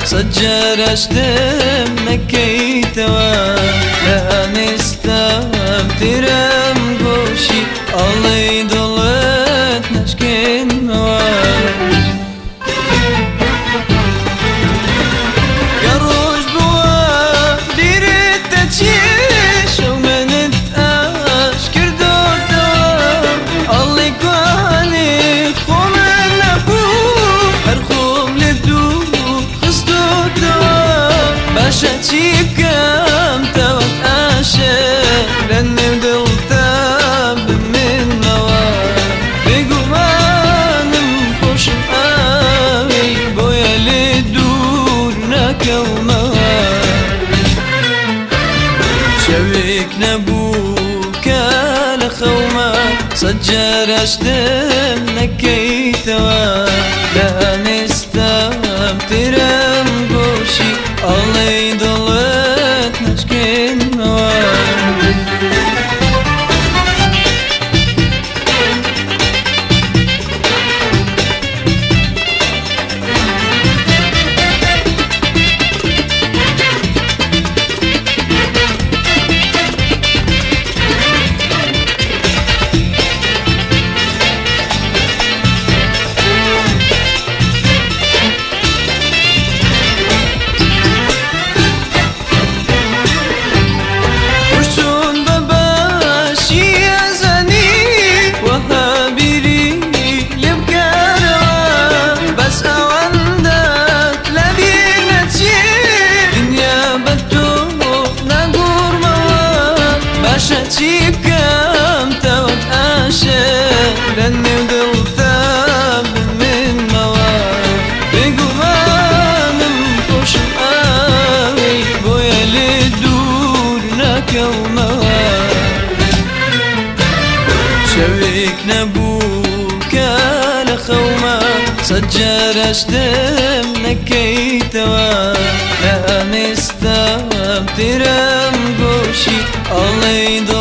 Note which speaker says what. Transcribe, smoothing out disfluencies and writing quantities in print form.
Speaker 1: سجرشتم نكيتوا لا نستمترم قوشي الله يضلت نشكين موال قروش بوا ديرت تتشيش ومن تأشكر دور دوام الله يقواني خومن نبو هرخوم لدو خصدو دوام باشا تشيكم توت أشير لأني ودلتاب من موال بقوانم خوشم آوي بويا لدور وموال شويك نبوك لخوما سجرشتم نكيتوا لا نستمترم قوشي الله يضلت نشكين موال شتيكم توت أشير لأني ودلتاب من موال بقوانم خوشم آوي بويا لدور وموال شويك نبوك لخوما سجرشتم نكيتوا لا نستمترم قوشي الله يضل